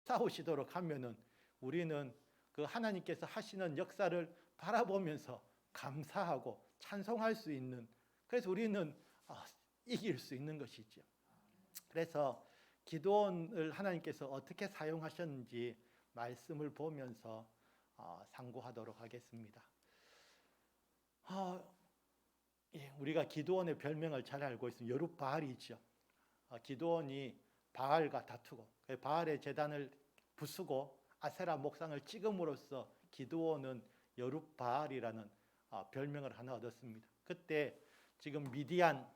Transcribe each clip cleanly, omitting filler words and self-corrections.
싸우시도록 하면은 우리는 그 하나님께서 하시는 역사를 바라보면서 감사하고 찬송할 수 있는, 그래서 우리는 이길 수 있는 것이죠. 그래서 기도원을 하나님께서 어떻게 사용하셨는지 말씀을 보면서 상고하도록 하겠습니다. 우리가 기도원의 별명을 잘 알고 있습니다. 여룻바알이죠. 기도원이 바알과 다투고 바알의 제단을 부수고 아세라 목상을 찍음으로써 기드온은 여룻바알이라는 별명을 하나 얻었습니다. 그때 지금 미디안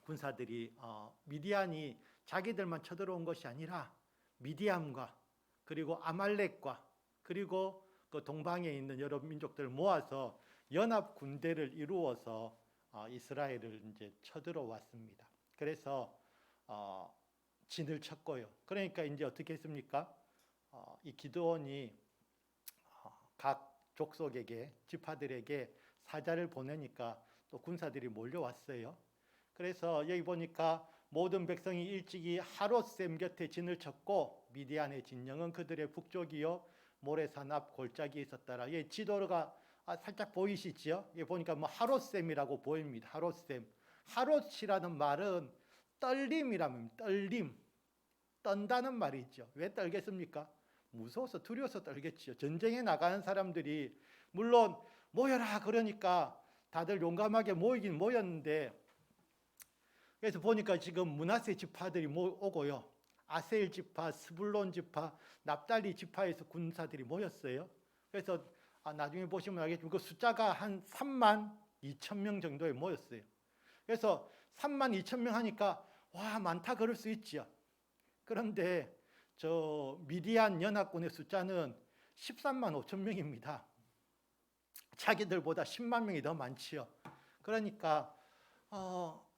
군사들이 미디안이 자기들만 쳐들어온 것이 아니라 미디안과 그리고 아말렉과 그리고 그 동방에 있는 여러 민족들을 모아서 연합 군대를 이루어서 이스라엘을 이제 쳐들어왔습니다. 그래서 진을 쳤고요. 그러니까 이제 어떻게 했습니까? 이 기드온이 각 족속에게 지파들에게 사자를 보내니까 또 군사들이 몰려왔어요. 그래서 여기 보니까 모든 백성이 일찍이 하롯셈 곁에 진을 쳤고 미디안의 진영은 그들의 북쪽이요 모래산 앞 골짜기에 있었더라. 이 지도가 살짝 보이시죠? 여기 보니까 뭐 하롯셈이라고 보입니다. 하롯셈. 하롯이라는 말은 떨림이라는 떨림, 떤다는 말이죠. 왜 떨겠습니까? 무서워서 두려워서 떨겠지요. 전쟁에 나가는 사람들이 물론 모여라 그러니까 다들 용감하게 모이긴 모였는데, 그래서 보니까 지금 므낫세 지파들이 오고요. 아셀 지파, 스불론 지파, 납달리 지파에서 군사들이 모였어요. 그래서 나중에 보시면 알겠지만 그 숫자가 한 3만 2천 명 정도에 모였어요. 그래서 3만 2천 명 하니까 와 많다 그럴 수 있죠. 그런데 저 미디안 연합군의 숫자는 13만 5천 명입니다. 자기들보다 10만 명이 더 많지요. 그러니까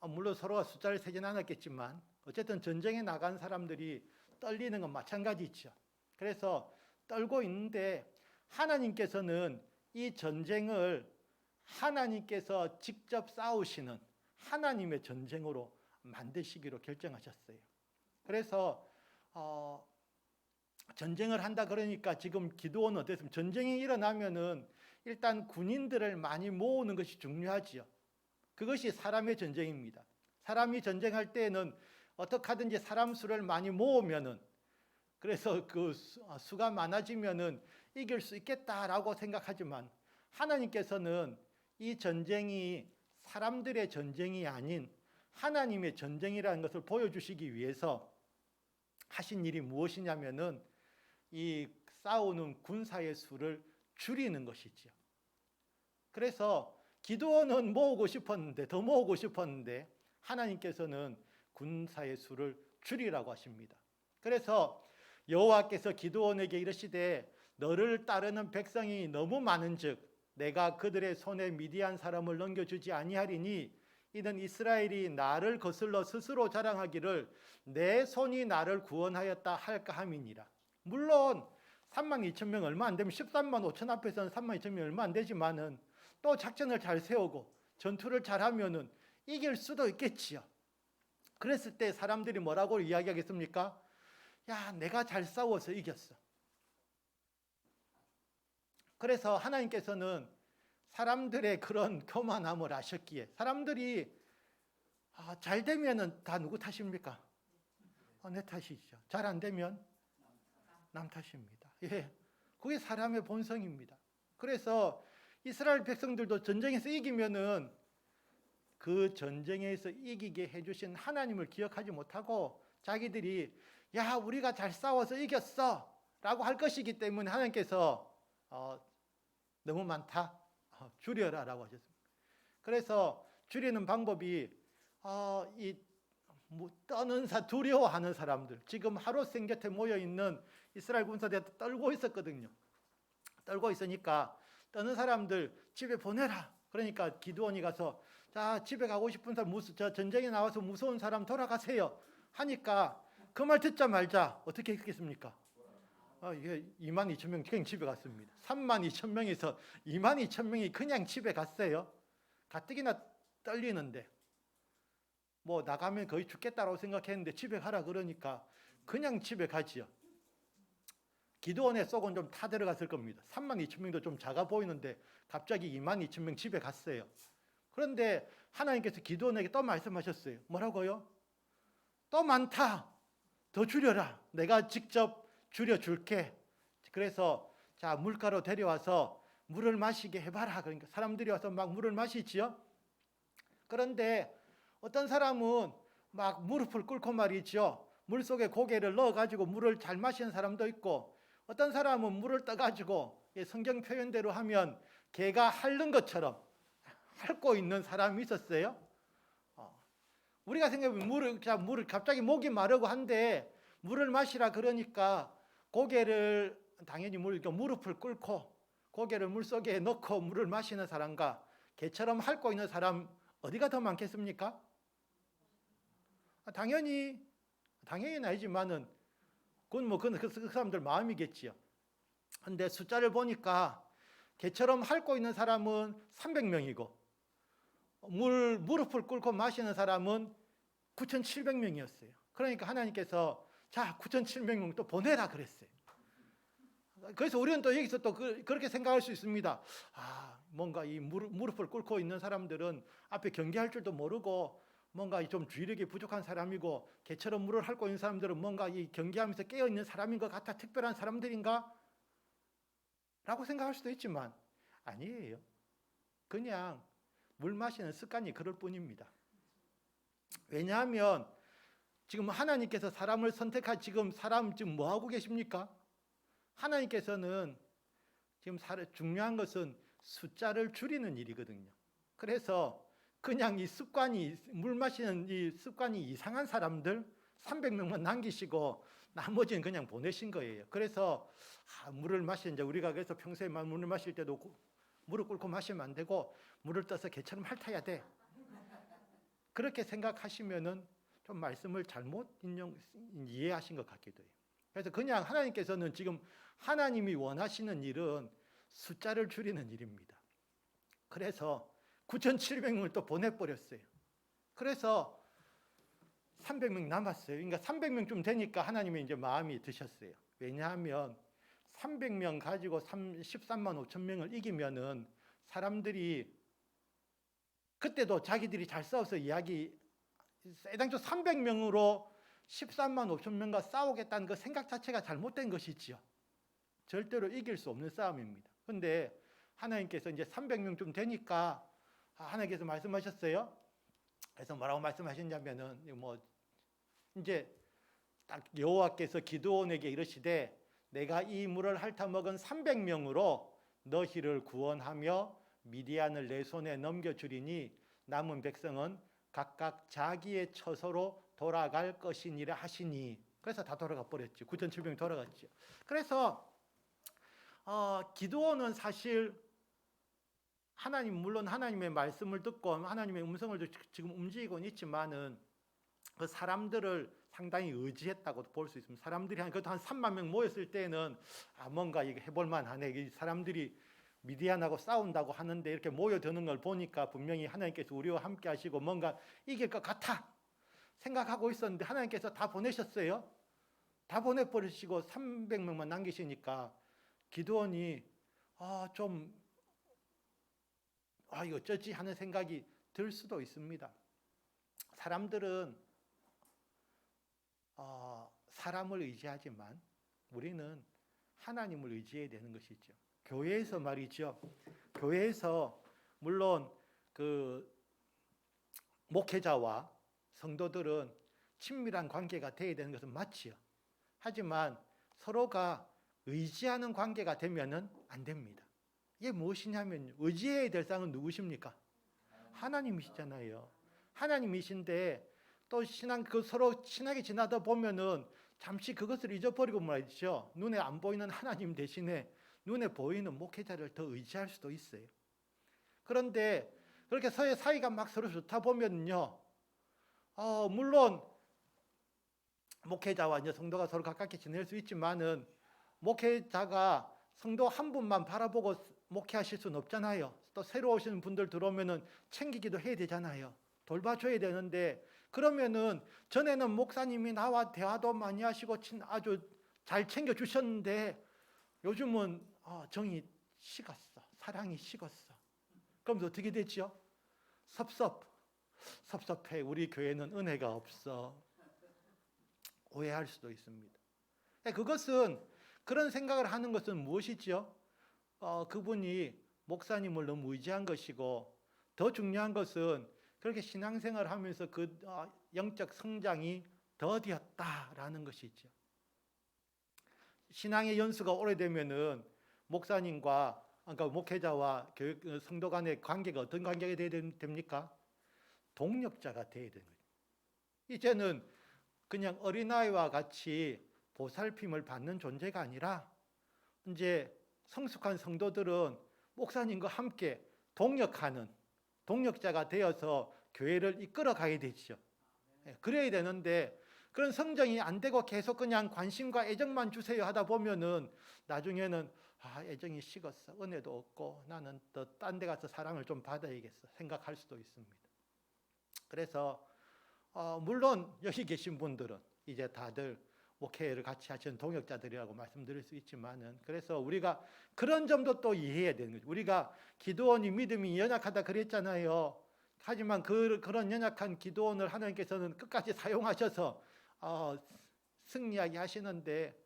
물론 서로가 숫자를 세진 않았겠지만 어쨌든 전쟁에 나간 사람들이 떨리는 건 마찬가지죠. 그래서 떨고 있는데 하나님께서는 이 전쟁을 하나님께서 직접 싸우시는 하나님의 전쟁으로 만드시기로 결정하셨어요. 그래서 전쟁을 한다 그러니까 지금 기드온은 어땠습니까? 전쟁이 일어나면은 일단 군인들을 많이 모으는 것이 중요하지요. 그것이 사람의 전쟁입니다. 사람이 전쟁할 때에는 어떻게 하든지 사람 수를 많이 모으면은, 그래서 그 수가 많아지면은 이길 수 있겠다라고 생각하지만 하나님께서는 이 전쟁이 사람들의 전쟁이 아닌 하나님의 전쟁이라는 것을 보여주시기 위해서 하신 일이 무엇이냐면은 이 싸우는 군사의 수를 줄이는 것이지요. 그래서 기드온은 모으고 싶었는데 더 모으고 싶었는데 하나님께서는 군사의 수를 줄이라고 하십니다. 그래서 여호와께서 기드온에게 이르시되 너를 따르는 백성이 너무 많은즉 내가 그들의 손에 미디안 사람을 넘겨주지 아니하리니 이는 이스라엘이 나를 거슬러 스스로 자랑하기를 내 손이 나를 구원하였다 할까 함이니라. 물론 3만 2천 명 얼마 안 되면 13만 5천 앞에서는 3만 2천 명 얼마 안 되지만은 또 작전을 잘 세우고 전투를 잘하면은 이길 수도 있겠지요. 그랬을 때 사람들이 뭐라고 이야기하겠습니까? 야, 내가 잘 싸워서 이겼어. 그래서 하나님께서는 사람들의 그런 교만함을 아셨기에 사람들이 잘 되면은 다 누구 탓입니까? 내 탓이죠. 잘 안 되면 남 탓입니다. 예, 그게 사람의 본성입니다. 그래서 이스라엘 백성들도 전쟁에서 이기면은 그 전쟁에서 이기게 해주신 하나님을 기억하지 못하고 자기들이 야 우리가 잘 싸워서 이겼어 라고 할 것이기 때문에 하나님께서 너무 많다 줄여라 라고 하셨습니다. 그래서 줄이는 방법이 떠는 두려워하는 사람들, 지금 하롯셈 곁에 모여있는 이스라엘 군사들이 떨고 있었거든요. 떨고 있으니까 떠는 사람들 집에 보내라. 그러니까 기드온이 가서 자 집에 가고 싶은 사람, 저 전쟁에 나와서 무서운 사람 돌아가세요 하니까 그 말 듣자 말자 어떻게 했겠습니까? 이게 2만 2천 명 그냥 집에 갔습니다. 3만 2천 명에서 2만 2천 명이 그냥 집에 갔어요. 가뜩이나 떨리는데 뭐 나가면 거의 죽겠다라고 생각했는데 집에 가라 그러니까 그냥 집에 가지요. 기도원의 속은 좀 타들어갔을 겁니다. 3만 2천 명도 좀 작아 보이는데 갑자기 2만 2천 명 집에 갔어요. 그런데 하나님께서 기도원에게 또 말씀하셨어요. 뭐라고요? 또 많다. 더 줄여라. 내가 직접 줄여줄게. 그래서 자, 물가로 데려와서 물을 마시게 해봐라. 그러니까 사람들이 와서 막 물을 마시지요. 그런데 어떤 사람은 막 무릎을 꿇고 말이죠. 물 속에 고개를 넣어가지고 물을 잘 마시는 사람도 있고, 어떤 사람은 물을 떠가지고 성경 표현대로 하면 개가 핥는 것처럼 핥고 있는 사람이 있었어요. 우리가 생각해보면 물을 갑자기 목이 마르고 한데 물을 마시라 그러니까 고개를 당연히 무릎을 꿇고 고개를 물 속에 넣고 물을 마시는 사람과 개처럼 핥고 있는 사람 어디가 더 많겠습니까? 당연히는 아니지만은 그건 그 사람들 마음이겠지요. 근데 숫자를 보니까 개처럼 핥고 있는 사람은 300명이고 무릎을 꿇고 마시는 사람은 9,700명이었어요. 그러니까 하나님께서 자, 9,700명 또 보내라 그랬어요. 그래서 우리는 또 여기서 또 그렇게 생각할 수 있습니다. 뭔가 이 무릎을 꿇고 있는 사람들은 앞에 경계할 줄도 모르고 뭔가 좀 주의력이 부족한 사람이고 개처럼 물을 핥고 있는 사람들은 뭔가 이 경계하면서 깨어 있는 사람인 것 같아 특별한 사람들인가? 라고 생각할 수도 있지만 아니에요. 그냥 물 마시는 습관이 그럴 뿐입니다. 왜냐하면 지금 하나님께서 사람을 선택한 지금 뭐 하고 계십니까? 하나님께서는 지금 중요한 것은 숫자를 줄이는 일이거든요. 그래서 그냥 물 마시는 이 습관이 이상한 사람들 300명만 남기시고 나머지는 그냥 보내신 거예요. 그래서 물을 마시는 우리가 그래서 평소에 물을 마실 때도 무릎 꿇고 마시면 안 되고 물을 떠서 개처럼 핥아야 돼. 그렇게 생각하시면은 좀 말씀을 잘못 이해하신 것 같기도 해요. 그래서 그냥 하나님께서는 지금 하나님이 원하시는 일은 숫자를 줄이는 일입니다. 그래서 9,700명을 또 보내버렸어요. 그래서 300명 남았어요. 그러니까 300명쯤 되니까 하나님이 이제 마음이 드셨어요. 왜냐하면 300명 가지고 13만 5천 명을 이기면은 사람들이 그때도 자기들이 잘 싸워서 애당초 300명으로 13만 5천 명과 싸우겠다는 그 생각 자체가 잘못된 것이지요. 절대로 이길 수 없는 싸움입니다. 그런데 하나님께서 이제 300명쯤 되니까 하나님께서 말씀하셨어요. 그래서 뭐라고 말씀하셨냐면은 이제 딱 여호와께서 기드온에게 이르시되 내가 이 물을 핥아 먹은 300명으로 너희를 구원하며 미디안을 내 손에 넘겨주리니 남은 백성은 각각 자기의 처소로 돌아갈 것이니라 하시니. 그래서 다 돌아가 버렸죠. 9,700명 돌아갔죠. 그래서 기드온은 사실 물론 하나님의 말씀을 듣고 하나님의 음성을 지금 움직이고는 있지만은 그 사람들을 상당히 의지했다고도 볼 수 있습니다. 사람들이 그것도 한 3만 명 모였을 때는 뭔가 이거 해볼만 하네. 이 사람들이 미디안하고 싸운다고 하는데 이렇게 모여드는 걸 보니까 분명히 하나님께서 우리와 함께 하시고 뭔가 이길 것 같아 생각하고 있었는데 하나님께서 다 보내셨어요. 다 보내버리시고 300명만 남기시니까 기드온이 이거 어쩌지 하는 생각이 들 수도 있습니다. 사람들은 사람을 의지하지만 우리는 하나님을 의지해야 되는 것이죠. 교회에서 말이죠. 교회에서 물론 그 목회자와 성도들은 친밀한 관계가 되어야 되는 것은 맞지요. 하지만 서로가 의지하는 관계가 되면은 안 됩니다. 이게 무엇이냐면 의지해야 될 사람은 누구십니까? 하나님이시잖아요. 하나님이신데 또 서로 친하게 지나다 보면은 잠시 그것을 잊어버리고 말이죠. 눈에 안 보이는 하나님 대신에 눈에 보이는 목회자를 더 의지할 수도 있어요. 그런데 그렇게 사이가 막 서로 좋다 보면요. 물론 목회자와 이제 성도가 서로 가깝게 지낼 수 있지만은 목회자가 성도 한 분만 바라보고 목회하실 수는 없잖아요. 또 새로 오시는 분들 들어오면은 챙기기도 해야 되잖아요. 돌봐줘야 되는데 그러면은 전에는 목사님이 나와 대화도 많이 하시고 아주 잘 챙겨주셨는데 요즘은 정이 식었어. 사랑이 식었어. 그럼 어떻게 되죠? 섭섭해. 우리 교회는 은혜가 없어. 오해할 수도 있습니다. 그것은 그런 생각을 하는 것은 무엇이죠? 그분이 목사님을 너무 의지한 것이고 더 중요한 것은 그렇게 신앙생활을 하면서 그 영적 성장이 더디었다라는 것이죠. 신앙의 연수가 오래되면은 목사님과 그러니까 목회자와 교육 성도 간의 관계가 어떤 관계가 되어야 됩니까? 동력자가 되어야 되는 거예요. 이제는 그냥 어린아이와 같이 보살핌을 받는 존재가 아니라 이제 성숙한 성도들은 목사님과 함께 동력하는 동력자가 되어서 교회를 이끌어 가야 되죠. 그래야 되는데 그런 성장이 안 되고 계속 그냥 관심과 애정만 주세요 하다 보면은 나중에는 애정이 식었어. 은혜도 없고 나는 더 딴 데 가서 사랑을 좀 받아야겠어 생각할 수도 있습니다. 그래서 물론 여기 계신 분들은 이제 다들 목회를 같이 하시는 동역자들이라고 말씀드릴 수 있지만은 그래서 우리가 그런 점도 또 이해해야 되는 거죠. 우리가 기도원이 믿음이 연약하다 그랬잖아요. 하지만 그런 연약한 기도원을 하나님께서는 끝까지 사용하셔서 승리하게 하시는데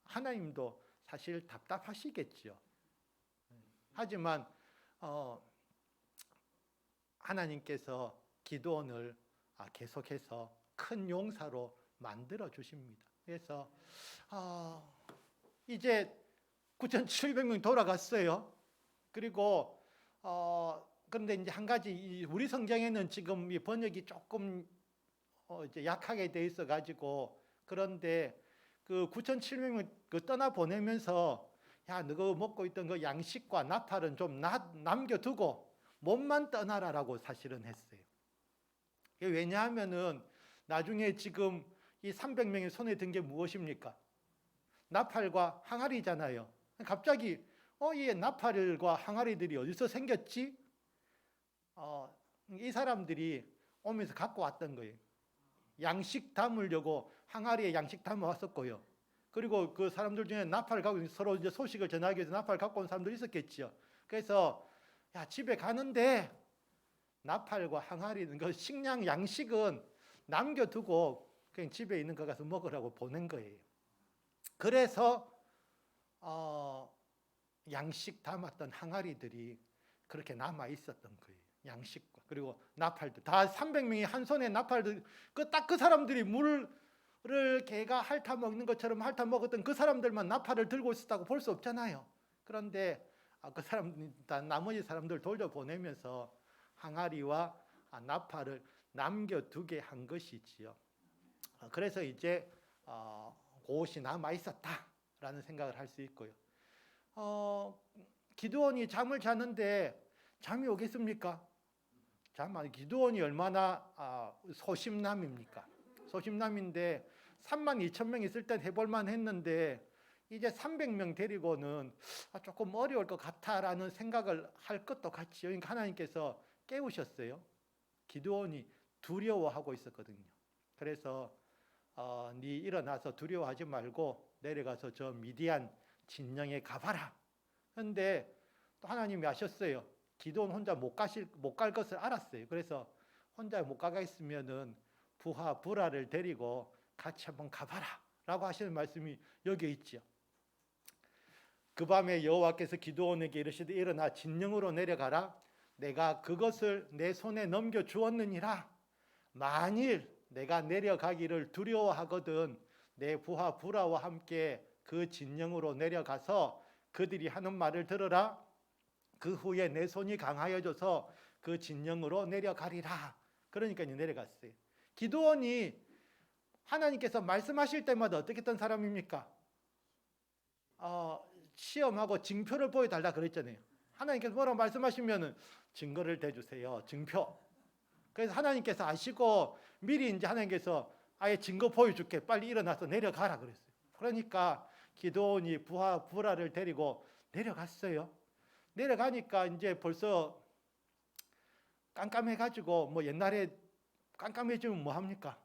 하나님도 사실 답답하시겠죠. 하지만 하나님께서 기도원을 계속해서 큰 용사로 만들어 주십니다. 그래서 이제 9,700명 돌아갔어요. 그리고 그런데 이제 한 가지 우리 성경에는 지금 이 번역이 조금 이제 약하게 돼 있어 가지고 그런데 그 9,700명 그 떠나 보내면서 야, 너가 먹고 있던 그 양식과 나팔은 좀 남겨두고 몸만 떠나라라고 사실은 했어요. 왜냐하면은 나중에 지금 이 300명의 손에 든 게 무엇입니까? 나팔과 항아리잖아요. 갑자기 이 나팔과 항아리들이 어디서 생겼지? 이 사람들이 오면서 갖고 왔던 거예요. 양식 담으려고 항아리에 양식 담아 왔었고요. 그리고 그 사람들 중에 나팔을 갖고 서로 이제 소식을 전하기 위해서 나팔을 갖고 온 사람들이 있었겠죠. 그래서 야, 집에 가는데 나팔과 항아리는 그 식량 양식은 남겨두고 그냥 집에 있는 거 가서 먹으라고 보낸 거예요. 그래서 양식 담았던 항아리들이 그렇게 남아 있었던 거예요. 양식과 그리고 나팔들 다 300명이 한 손에 나팔들 딱 그 사람들이 물을 개가 핥아 먹는 것처럼 핥아 먹었던 그 사람들만 나팔을 들고 있었다고 볼 수 없잖아요. 그런데 그 사람 나머지 사람들 돌려보내면서 항아리와 나팔을 남겨두게 한 것이지요. 그래서 이제 그것이 남아 있었다라는 생각을 할 수 있고요. 기드온이 잠을 자는데 잠이 오겠습니까? 기드온이 얼마나 소심남입니까? 소심남인데 32,000명 있을 땐 해볼만 했는데 이제 300명 데리고는 조금 어려울 것 같다라는 생각을 할 것도 같지요. 그러니까 하나님께서 깨우셨어요. 기드온이 두려워하고 있었거든요. 그래서 네 일어나서 두려워하지 말고 내려가서 저 미디안 진영에 가봐라. 그런데 또 하나님이 아셨어요. 기드온 혼자 못 갈 것을 알았어요. 그래서 혼자 못 가가 있으면은 부하 부라를 데리고 같이 한번 가봐라라고 하시는 말씀이 여기 있죠. 그 밤에 여호와께서 기드온에게 이르시되 일어나 진영으로 내려가라. 내가 그것을 내 손에 넘겨 주었느니라. 만일 내가 내려가기를 두려워하거든 내 부하 부라와 함께 그 진영으로 내려가서 그들이 하는 말을 들으라. 그 후에 내 손이 강하여져서 그 진영으로 내려가리라. 그러니까 내려갔어요. 기드온이 하나님께서 말씀하실 때마다 어떻게 했던 사람입니까? 시험하고 증표를 보여달라 그랬잖아요. 하나님께서 뭐라고 말씀하시면은 증거를 대주세요. 증표. 그래서 하나님께서 아시고 미리 이제 하나님께서 아예 증거 보여줄게. 빨리 일어나서 내려가라 그랬어요. 그러니까 기드온이 부라를 데리고 내려갔어요. 내려가니까 이제 벌써 깜깜해가지고 뭐 옛날에 깜깜해지면 뭐 합니까?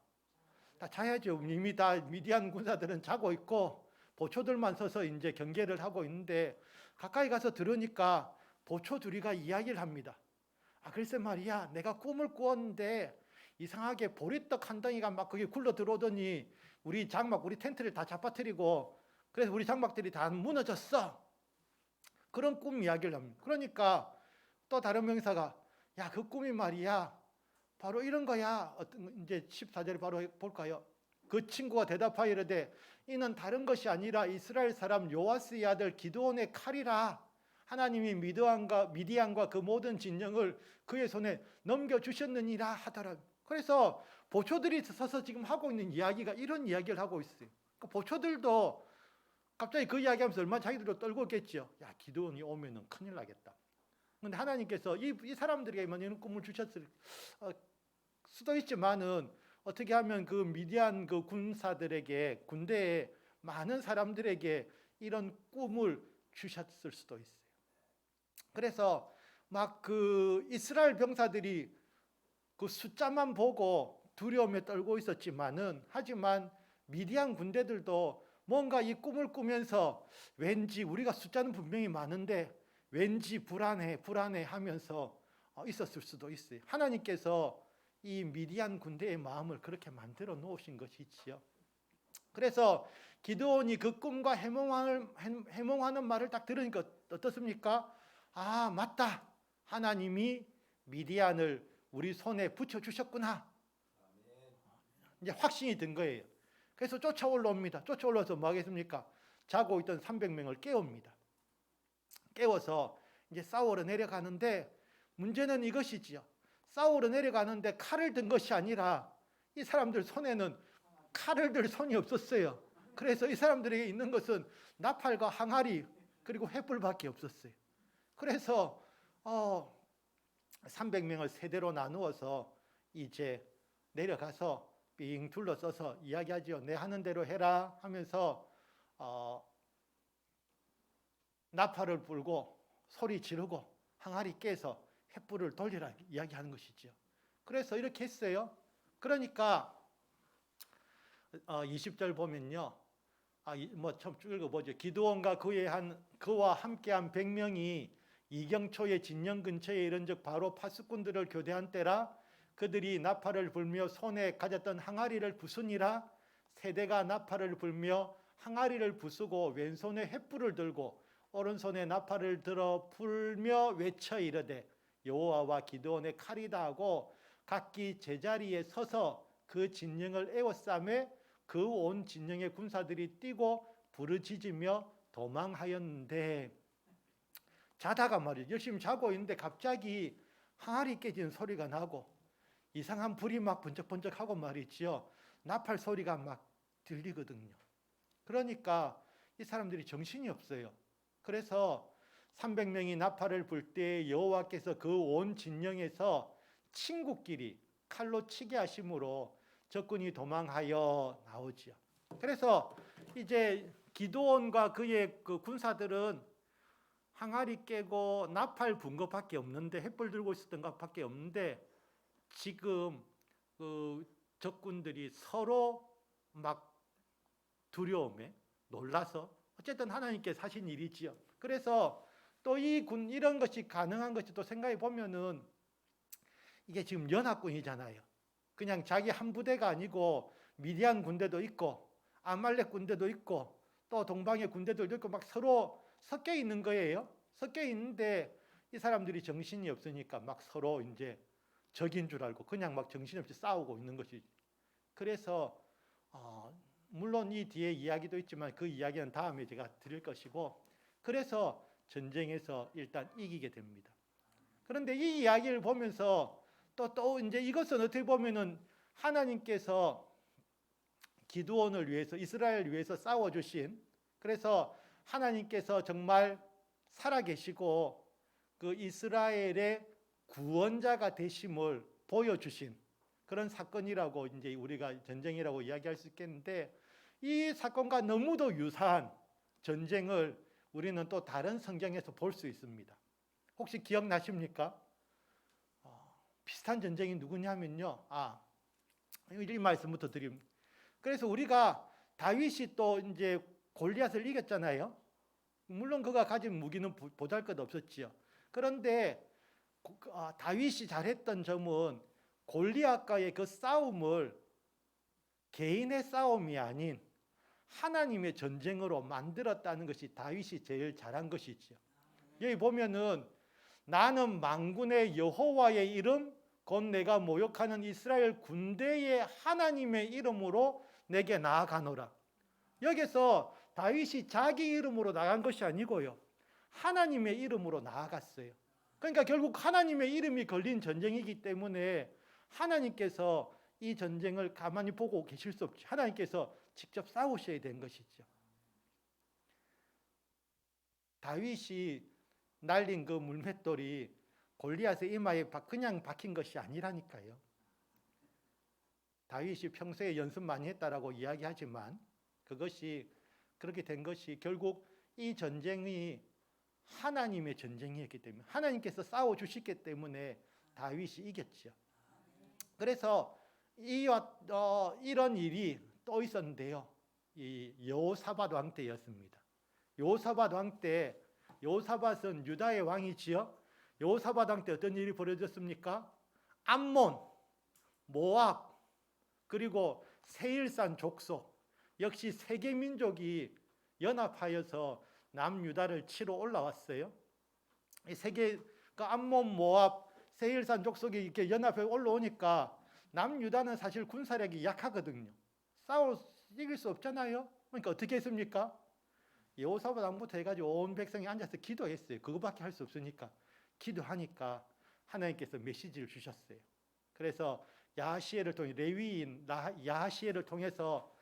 다 자야죠. 이미 다 미디안 군사들은 자고 있고 보초들만 서서 이제 경계를 하고 있는데 가까이 가서 들으니까 보초 둘이가 이야기를 합니다. 글쎄 말이야, 내가 꿈을 꾸었는데 이상하게 보리떡 한 덩이가 막 거기 굴러 들어오더니 우리 장막, 우리 텐트를 다 잡아뜨리고 그래서 우리 장막들이 다 무너졌어. 그런 꿈 이야기를 합니다. 그러니까 또 다른 명사가 야, 그 꿈이 말이야 바로 이런 거야. 이제 14절에 바로 볼까요? 그 친구가 대답하여 이르되 이는 다른 것이 아니라 이스라엘 사람 요아스의 아들 기드온의 칼이라. 하나님이 미디안과 그 모든 진영을 그의 손에 넘겨주셨느니라 하더라. 그래서 보초들이 서서 지금 하고 있는 이야기가 이런 이야기를 하고 있어요. 그러니까 보초들도 갑자기 그 이야기하면서 얼마나 자기들도 떨고 있겠죠. 야, 기드온이 오면은 큰일 나겠다. 그런데 하나님께서 이 사람들에게 이런 꿈을 주셨을 수도 있지만은 어떻게 하면 그 미디안 그 군사들에게 군대에 많은 사람들에게 이런 꿈을 주셨을 수도 있어요. 그래서 막 그 이스라엘 병사들이 그 숫자만 보고 두려움에 떨고 있었지만은 하지만 미디안 군대들도 뭔가 이 꿈을 꾸면서 왠지 우리가 숫자는 분명히 많은데 왠지 불안해 하면서 있었을 수도 있어요. 하나님께서 이 미디안 군대의 마음을 그렇게 만들어 놓으신 것이지요. 그래서 기드온이 그 꿈과 해몽하는 말을 딱 들으니까 어떻습니까? 맞다. 하나님이 미디안을 우리 손에 붙여주셨구나. 이제 확신이 든 거예요. 그래서 쫓아올라옵니다. 쫓아올라서 뭐 하겠습니까? 자고 있던 300명을 깨웁니다. 깨워서 이제 싸우러 내려가는데 문제는 이것이지요. 싸우러 내려가는데 칼을 든 것이 아니라 이 사람들 손에는 칼을 들 손이 없었어요. 그래서 이 사람들에게 있는 것은 나팔과 항아리 그리고 횃불밖에 없었어요. 그래서 300명을 세대로 나누어서 이제 내려가서 빙 둘러서서 이야기하죠. 내 하는 대로 해라 하면서 나팔을 불고 소리 지르고 항아리 깨서 횃불을 돌리라 이야기하는 것이죠. 그래서 이렇게 했어요. 그러니까 20절 보면요. 처음 쭉 읽어보죠. 기드온과 그와 함께한 100명이 이경초의 진영 근처에 이른즉 바로 파수꾼들을 교대한 때라. 그들이 나팔을 불며 손에 가졌던 항아리를 부수니라. 세대가 나팔을 불며 항아리를 부수고 왼손에 횃불을 들고 오른손에 나팔을 들어 불며 외쳐 이르되 여호와와 기드온의 칼이다 하고 각기 제자리에 서서 그 진영을 에워싸매 그 온 진영의 군사들이 뛰고 부르짖으며 도망하였는데 자다가 말이죠. 열심히 자고 있는데 갑자기 항아리 깨지는 소리가 나고 이상한 불이 막 번쩍번쩍하고 말이지요. 나팔 소리가 막 들리거든요. 그러니까 이 사람들이 정신이 없어요. 그래서 300명이 나팔을 불 때 여호와께서 그 온 진영에서 친구끼리 칼로 치게 하심으로 적군이 도망하여 나오지요. 그래서 이제 기드온과 그의 그 군사들은 항아리 깨고 나팔 분 것밖에 없는데 횃불 들고 있었던 것밖에 없는데 지금 그 적군들이 서로 막 두려움에 놀라서 어쨌든 하나님께서 하신 일이지요. 그래서 또 이런 것이 가능한 것이 또 생각해 보면은 이게 지금 연합군이잖아요. 그냥 자기 한 부대가 아니고 미디안 군대도 있고 아말렉 군대도 있고 또 동방의 군대들도 있고 막 서로 섞여 있는 거예요. 섞여 있는데 이 사람들이 정신이 없으니까 막 서로 이제 적인 줄 알고 그냥 막 정신없이 싸우고 있는 것이지. 그래서 물론 이 뒤에 이야기도 있지만 그 이야기는 다음에 제가 드릴 것이고 그래서 전쟁에서 일단 이기게 됩니다. 그런데 이 이야기를 보면서 또 이제 이것은 어떻게 보면은 하나님께서 기드온을 위해서 이스라엘을 위해서 싸워 주신 그래서 하나님께서 정말 살아계시고 그 이스라엘의 구원자가 되심을 보여주신 그런 사건이라고 이제 우리가 전쟁이라고 이야기할 수 있겠는데 이 사건과 너무도 유사한 전쟁을 우리는 또 다른 성경에서 볼 수 있습니다. 혹시 기억나십니까? 비슷한 전쟁이 누구냐면요. 이 말씀부터 드립니다. 그래서 우리가 다윗이 또 이제 골리앗을 이겼잖아요. 물론 그가 가진 무기는 보잘것없었지요. 그런데 다윗이 잘했던 점은 골리앗과의 그 싸움을 개인의 싸움이 아닌 하나님의 전쟁으로 만들었다는 것이 다윗이 제일 잘한 것이지요. 여기 보면은 나는 만군의 여호와의 이름 곧 내가 모욕하는 이스라엘 군대의 하나님의 이름으로 내게 나아가노라. 여기서 다윗이 자기 이름으로 나간 것이 아니고요, 하나님의 이름으로 나아갔어요. 그러니까 결국 하나님의 이름이 걸린 전쟁이기 때문에 하나님께서 이 전쟁을 가만히 보고 계실 수 없죠. 하나님께서 직접 싸우셔야 된 것이죠. 다윗이 날린 그 물맷돌이 골리앗의 이마에 그냥 박힌 것이 아니라니까요. 다윗이 평소에 연습 많이 했다라고 이야기하지만 그것이 그렇게 된 것이 결국 이 전쟁이 하나님의 전쟁이었기 때문에, 하나님께서 싸워 주셨기 때문에 다윗이 이겼죠. 그래서 이런 일이 또 있었는데요. 이 여호사밧 왕 때였습니다. 여호사밧 왕 때, 여호사밧은 유다의 왕이지요. 여호사밧 왕 때 어떤 일이 벌어졌습니까? 암몬, 모압, 그리고 세일산 족속, 역시 세계 민족이 연합하여서 남유다를 치러 올라왔어요. 이 세계 그 암몬, 모압, 세일산 족속이 이렇게 연합해 올라오니까 남유다는 사실 군사력이 약하거든요. 이길 수 없잖아요. 그러니까 어떻게 했습니까? 여호사밧 왕부터 해가지고 온 백성이 앉아서 기도했어요. 그거밖에 할 수 없으니까. 기도하니까 하나님께서 메시지를 주셨어요. 그래서 야하시엘을 통해, 레위인 야하시엘을 통해서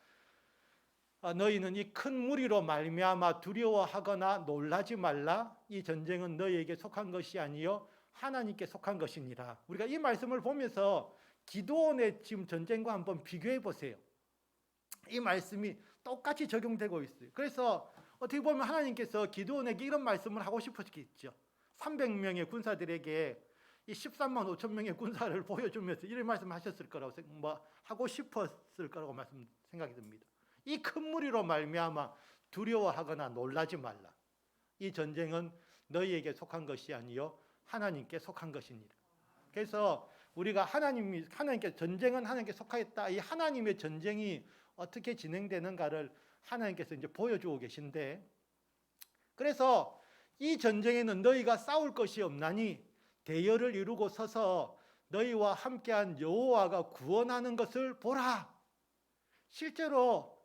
너희는 이 큰 무리로 말미암아 두려워하거나 놀라지 말라. 이 전쟁은 너희에게 속한 것이 아니요 하나님께 속한 것이니라. 우리가 이 말씀을 보면서 기드온의 지금 전쟁과 한번 비교해 보세요. 이 말씀이 똑같이 적용되고 있어요. 그래서 어떻게 보면 하나님께서 기드온에게 이런 말씀을 하고 싶었겠죠. 300명의 군사들에게 이 13만 5천 명의 군사를 보여주면서 이런 말씀하셨을 거라고 하고 싶었을 거라고 생각이 듭니다. 이 큰 무리로 말미암아 두려워하거나 놀라지 말라. 이 전쟁은 너희에게 속한 것이 아니요 하나님께 속한 것이니라. 그래서 우리가 하나님께 전쟁은 하나님께 속하였다. 이 하나님의 전쟁이 어떻게 진행되는가를 하나님께서 이제 보여주고 계신데, 그래서 이 전쟁에는 너희가 싸울 것이 없나니 대열을 이루고 서서 너희와 함께한 여호와가 구원하는 것을 보라. 실제로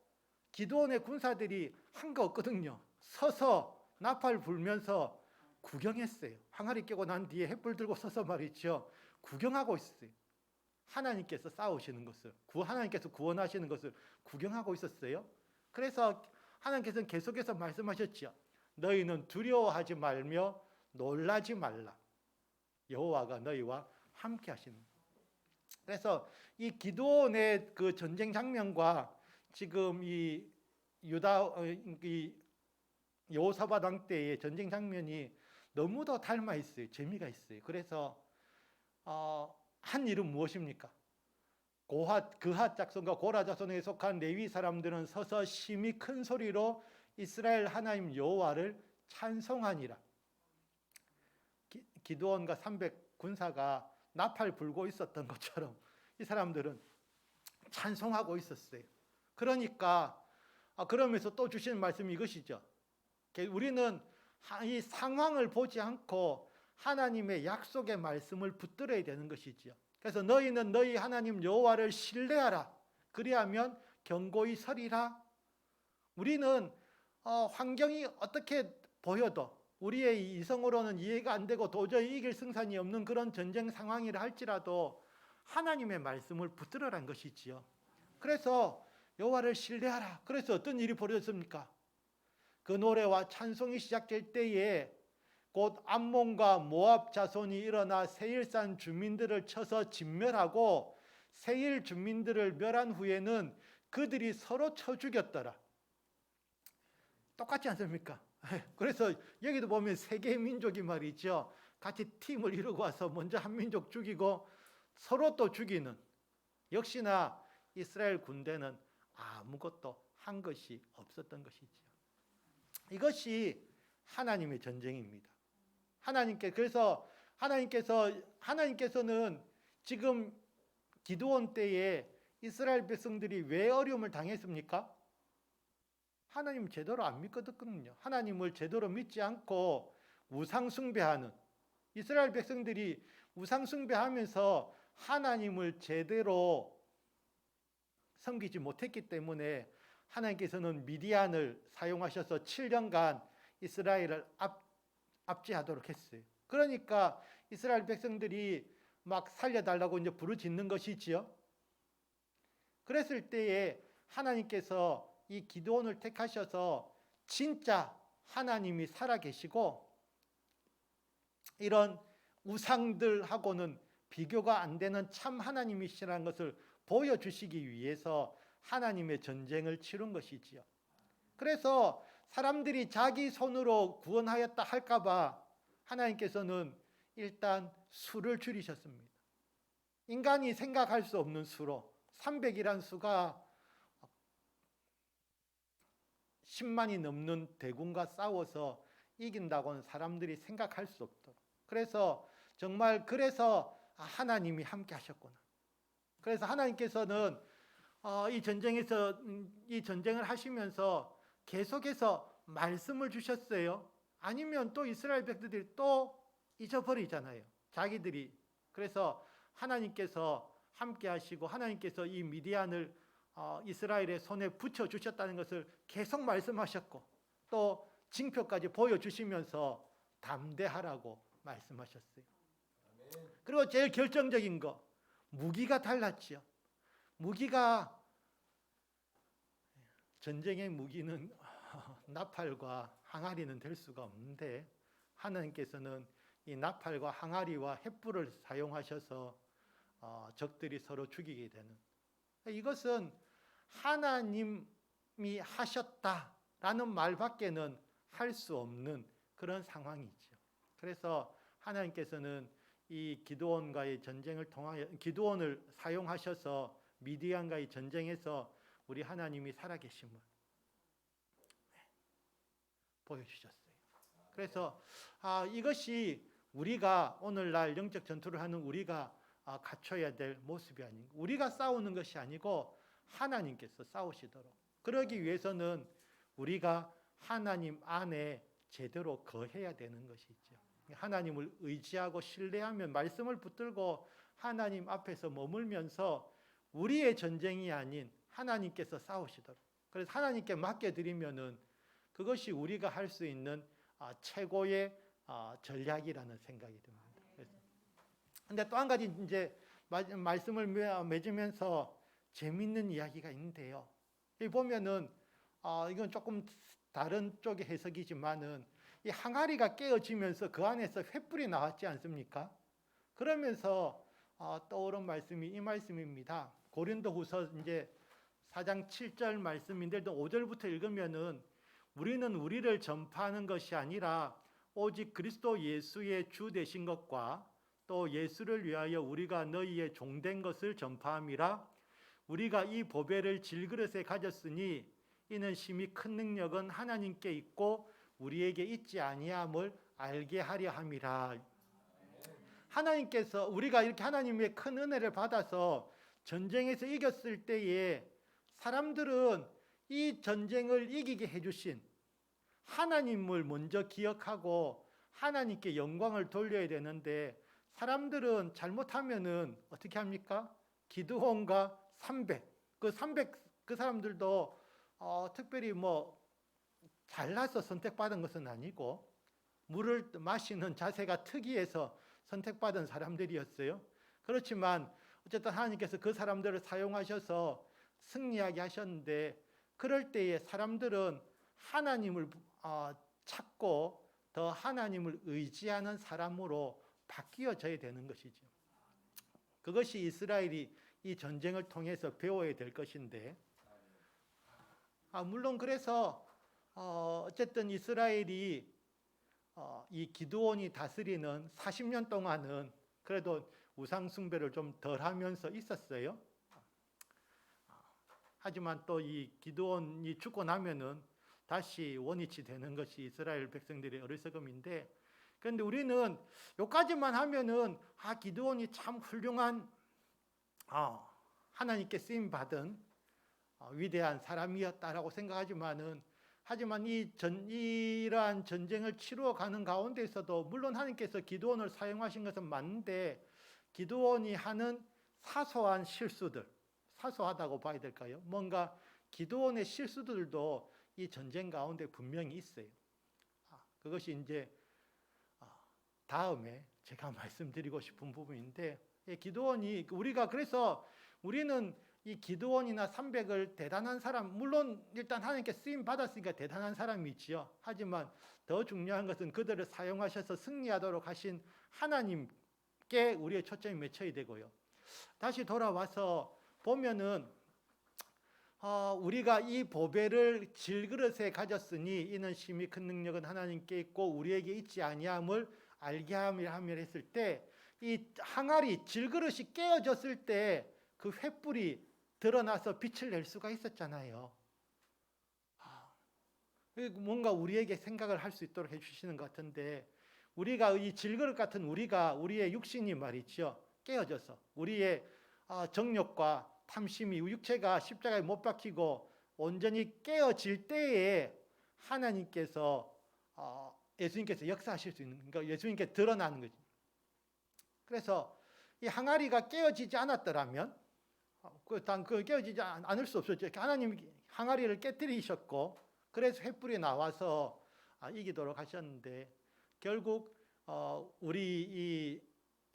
기드온의 군사들이 한 거 없거든요. 서서 나팔 불면서 구경했어요. 항아리 깨고 난 뒤에 횃불 들고 서서 말이죠. 구경하고 있어요. 하나님께서 싸우시는 것을, 하나님께서 구원하시는 것을 구경하고 있었어요. 그래서 하나님께서는 계속해서 말씀하셨죠. 너희는 두려워하지 말며 놀라지 말라. 여호와가 너희와 함께 하시는. 그래서 이 기드온의 그 전쟁 장면과 지금 이 여호사밧 왕 때의 전쟁 장면이 너무도 닮아 있어요. 재미가 있어요. 그래서 한 일은 무엇입니까? 그핫 작손과 고라 작손에 속한 레위 사람들은 서서 심히 큰 소리로 이스라엘 하나님 여호와를 찬송하니라. 기드온과 300 군사가 나팔 불고 있었던 것처럼 이 사람들은 찬송하고 있었어요. 그러니까 그러면서 또 주시는 말씀이 이것이죠. 우리는 이 상황을 보지 않고 하나님의 약속의 말씀을 붙들어야 되는 것이지요. 그래서 너희는 너희 하나님 여호와를 신뢰하라. 그리하면 견고히 서리라. 우리는 환경이 어떻게 보여도 우리의 이성으로는 이해가 안 되고 도저히 이길 승산이 없는 그런 전쟁 상황이라 할지라도 하나님의 말씀을 붙들어란 것이지요. 그래서 여호와를 신뢰하라. 그래서 어떤 일이 벌어졌습니까? 그 노래와 찬송이 시작될 때에 곧 암몬과 모압 자손이 일어나 세일산 주민들을 쳐서 진멸하고 세일 주민들을 멸한 후에는 그들이 서로 쳐 죽였더라. 똑같지 않습니까? 그래서 여기도 보면 세 개의 민족이 말이죠. 같이 팀을 이루고 와서 먼저 한 민족 죽이고 서로 또 죽이는, 역시나 이스라엘 군대는 아무것도 한 것이 없었던 것이죠. 이것이 하나님의 전쟁입니다. 하나님께서는 지금 기드온 때에 이스라엘 백성들이 왜 어려움을 당했습니까? 하나님 제대로 안 믿거든요. 하나님을 제대로 믿지 않고 우상 숭배하는, 이스라엘 백성들이 우상 숭배하면서 하나님을 제대로 섬기지 못했기 때문에 하나님께서는 미디안을 사용하셔서 7년간 이스라엘을 압제하도록 했어요. 그러니까 이스라엘 백성들이 막 살려달라고 이제 부르짖는 것이지요. 그랬을 때에 하나님께서 이 기드온을 택하셔서 진짜 하나님이 살아계시고 이런 우상들하고는 비교가 안 되는 참 하나님이시라는 것을 보여주시기 위해서 하나님의 전쟁을 치른 것이지요. 그래서 사람들이 자기 손으로 구원하였다 할까봐 하나님께서는 일단 수를 줄이셨습니다. 인간이 생각할 수 없는 수로 300이란 수가 10만이 넘는 대군과 싸워서 이긴다고는 사람들이 생각할 수 없도록. 그래서 하나님이 함께 하셨구나. 그래서 하나님께서는 이 전쟁을 하시면서 계속해서 말씀을 주셨어요. 아니면 또 이스라엘 백성들이 또 잊어버리잖아요. 자기들이. 그래서 하나님께서 함께 하시고 하나님께서 이 미디안을 이스라엘의 손에 붙여 주셨다는 것을 계속 말씀하셨고 또 징표까지 보여주시면서 담대하라고 말씀하셨어요. 그리고 제일 결정적인 거, 무기가 달랐죠. 전쟁의 무기는 나팔과 항아리는 될 수가 없는데 하나님께서는 이 나팔과 항아리와 횃불을 사용하셔서 적들이 서로 죽이게 되는, 이것은 하나님이 하셨다라는 말밖에는 할 수 없는 그런 상황이죠. 그래서 하나님께서는 이 기드온과의 전쟁을 통하여 기드온을 사용하셔서 미디안과의 전쟁에서 우리 하나님이 살아계심을 보여주셨어요. 그래서 이것이 우리가 오늘날 영적 전투를 하는 우리가 갖춰야 될 모습이 아닌가. 우리가 싸우는 것이 아니고 하나님께서 싸우시도록. 그러기 위해서는 우리가 하나님 안에 제대로 거해야 되는 것이죠. 하나님을 의지하고 신뢰하면 말씀을 붙들고 하나님 앞에서 머물면서 우리의 전쟁이 아닌 하나님께서 싸우시도록. 그래서 하나님께 맡겨드리면은 그것이 우리가 할 수 있는 최고의 전략이라는 생각이 듭니다. 그런데 또 한 가지 이제 말씀을 맺으면서 재밌는 이야기가 있는데요. 여기 보면은 이건 조금 다른 쪽의 해석이지만은 이 항아리가 깨어지면서 그 안에서 횃불이 나왔지 않습니까? 그러면서 떠오른 말씀이 이 말씀입니다. 고린도후서 이제 4장 7절 말씀인데 5절부터 읽으면은 우리는 우리를 전파하는 것이 아니라 오직 그리스도 예수의 주 되신 것과 또 예수를 위하여 우리가 너희의 종된 것을 전파함이라. 우리가 이 보배를 질그릇에 가졌으니 이는 심히 큰 능력은 하나님께 있고 우리에게 있지 아니함을 알게 하려 함이라. 하나님께서 우리가 이렇게 하나님의 큰 은혜를 받아서 전쟁에서 이겼을 때에 사람들은 이 전쟁을 이기게 해주신 하나님을 먼저 기억하고 하나님께 영광을 돌려야 되는데 사람들은 잘못하면은 어떻게 합니까? 기드온과 300, 그 사람들도 특별히 잘나서 선택받은 것은 아니고 물을 마시는 자세가 특이해서 선택받은 사람들이었어요. 그렇지만 어쨌든 하나님께서 그 사람들을 사용하셔서 승리하게 하셨는데 그럴 때에 사람들은 하나님을 찾고 더 하나님을 의지하는 사람으로 바뀌어져야 되는 것이죠. 그것이 이스라엘이 이 전쟁을 통해서 배워야 될 것인데 물론 그래서 어쨌든 이스라엘이 이 기드온이 다스리는 40년 동안은 그래도 우상 숭배를 좀 덜 하면서 있었어요. 하지만 또 이 기드온이 죽고 나면은 다시 원위치 되는 것이 이스라엘 백성들의 어리석음인데, 그런데 우리는 여기까지만 하면은 기드온이 참 훌륭한 하나님께 쓰임 받은 위대한 사람이었다라고 하지만 이러한 전쟁을 치루어가는 가운데에서도 물론 하나님께서 기드온을 사용하신 것은 맞는데, 기드온이 하는 사소한 실수들, 사소하다고 봐야 될까요? 뭔가 기드온의 실수들도 이 전쟁 가운데 분명히 있어요. 그것이 이제 다음에 제가 말씀드리고 싶은 부분인데, 기드온이 그래서 우리는 이 기드온이나 300을 대단한 사람, 물론 일단 하나님께 쓰임 받았으니까 대단한 사람이지요. 하지만 더 중요한 것은 그들을 사용하셔서 승리하도록 하신 하나님께 우리의 초점이 맺혀야 되고요. 다시 돌아와서 보면은 우리가 이 보배를 질그릇에 가졌으니 이는 심히 큰 능력은 하나님께 있고 우리에게 있지 아니함을 알게 함이라 했을 때, 이 항아리 질그릇이 깨어졌을 때 그 횃불이 드러나서 빛을 낼 수가 있었잖아요. 뭔가 우리에게 생각을 할 수 있도록 해주시는 것 같은데, 우리가 이 질그릇 같은 우리의 육신이 말이죠, 깨어져서 우리의 정욕과 탐심이 육체가 십자가에 못 박히고 온전히 깨어질 때에 하나님께서 예수님께서 역사하실 수 있는, 그러니까 예수님께 드러나는 거죠. 그래서 이 항아리가 깨어지지 않았더라면 깨어지지 않을 수 없었죠. 하나님이 항아리를 깨뜨리셨고 그래서 횃불이 나와서 이기도록 하셨는데, 결국 우리 이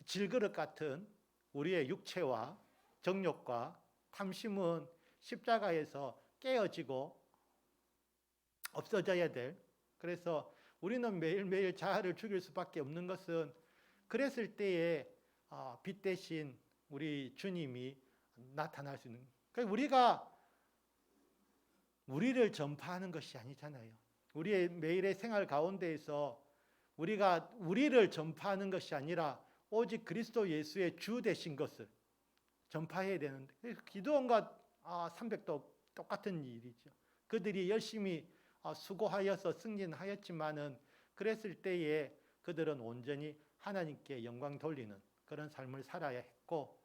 질그릇 같은 우리의 육체와 정욕과 탐심은 십자가에서 깨어지고 없어져야 될, 그래서 우리는 매일매일 자아를 죽일 수밖에 없는 것은 그랬을 때에 빛 대신 우리 주님이 나타날 수 있는, 그러니까 우리가 우리를 전파하는 것이 아니잖아요. 우리의 매일의 생활 가운데에서 우리가 우리를 전파하는 것이 아니라 오직 그리스도 예수의 주 되신 것을 전파해야 되는데, 기드온과 300도 똑같은 일이죠. 그들이 열심히 수고하여서 승진하였지만은 그랬을 때에 그들은 온전히 하나님께 영광 돌리는 그런 삶을 살아야 했고,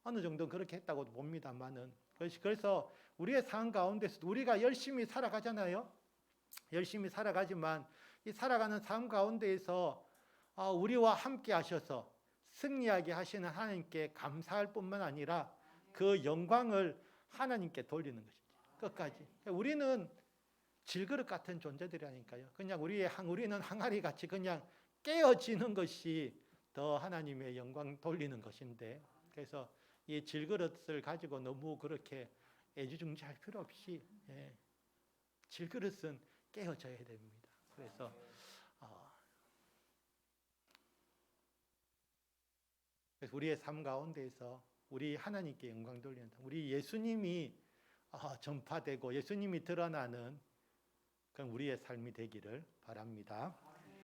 어느 정도 그렇게 했다고 봅니다만은, 그래서 우리의 삶 가운데서 우리가 열심히 살아가잖아요. 열심히 살아가지만 이 살아가는 삶 가운데에서 우리와 함께 하셔서 승리하게 하시는 하나님께 감사할 뿐만 아니라 그 영광을 하나님께 돌리는 것이죠. 끝까지. 우리는 질그릇 같은 존재들이라니까요. 그냥 우리는 항아리 같이 그냥 깨어지는 것이 더 하나님의 영광 돌리는 것인데, 그래서 이 질그릇을 가지고 너무 그렇게 애지중지할 필요 없이 질그릇은 깨어져야 됩니다. 그래서 우리의 삶 가운데에서 우리 하나님께 영광 돌리는, 우리 예수님이 전파되고 예수님이 드러나는 그런 우리의 삶이 되기를 바랍니다.